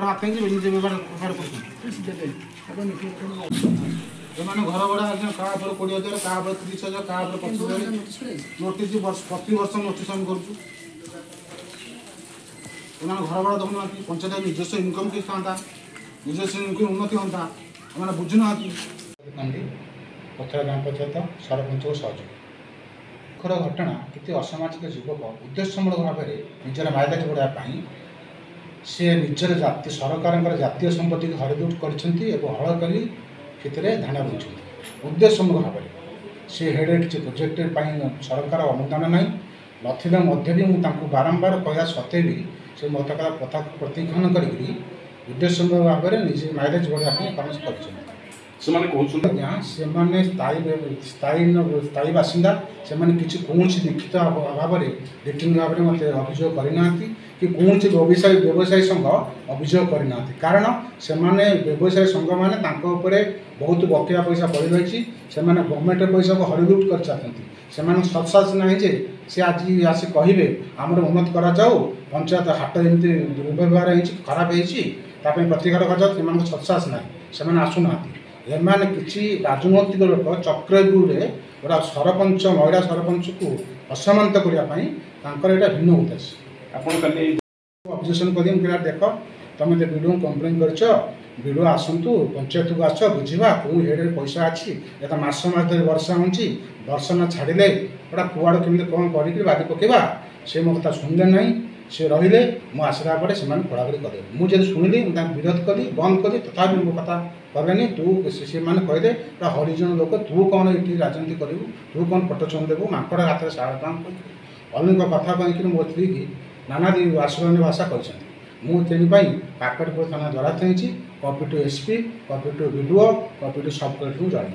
हाथ निजे व्यवहार कर घर भड़ा क्या 20,000 क्या 30,000 क्या 25,000 नोटिस प्रति वर्ष नोटिस आम कर घर भड़ा देखुना पंचायत निजस्व इनकम किस था निजस्व इनकम उन्नति होता मैंने बुझुना पथर ग्राम पंचायत सरपंच को सहयोग दुखर घटना कितने असामाजिक युवक उद्देश्यमूलक भाव में निजर माइलेज बढ़ावाई सी निजर जाति सरकार जातीय संपत्ति को हरिलुट कर हल कर ध्यान रोच उद्देश्यमूलक भाव में सी हेड किसी प्रोजेक्ट सरकार अनुदान ना नथिले भी मुझे बारंबार कहला सत्वे भी से मत कथा प्रतिखन कर उद्देश्यमूलक भाव में निजे माइलेज बढ़ाई कम कर स्थायी बासिंदा से कौन लिखित भाव में रिटर्न भाव में मत अभियोग करना कि कौन व्यवसायी संघ अभियोग करना कारण से व्यवसायी संघ मैंने बहुत बकेया पैसा पड़ रही से गवर्नमेंट पैसा को हरिलुट कर चाहते से सत्साहस ना सी आज आसी कहे आमर उन्नत करा जाऊ पंचायत हाट एमती दुर्व्यवहार खराब होती प्रतिकार कर सत्साहस ना से आसुना एमाने किसी राजनैतिक लोक चक्रव्यूह गोटा सरपंच महिला सरपंच को असमानित करने यहाँ भिन्न उद्देश्य अब्जेक्शन कर देख तुम तो वीडियो कंप्लेन कर आसतु पंचायत को आस बुझा कौ हेड पैसा अच्छी या मस वर्षा वर्षा न छाड़े गोटा कुआड़ केमी कौन कर बादी पकेबा से मो कथा शुणिले ना सी रही मुसला से पढ़ापढ़ी कले मुझे शुणिली विरोध कली बंद कली तथा मो कथा करेनि तू सी मैंने कहदे हरिजन लोक तू कौन ये राजनीति करू तू कौन पटचन देवु माकड़ हाथ में सारा काम कर कथा कहीं मो स्त्री की नानादी आश्रय भाषा कहते मुझे काकटपुर थाना द्वारा copy to SP copy to BDO copy to sub collector जन।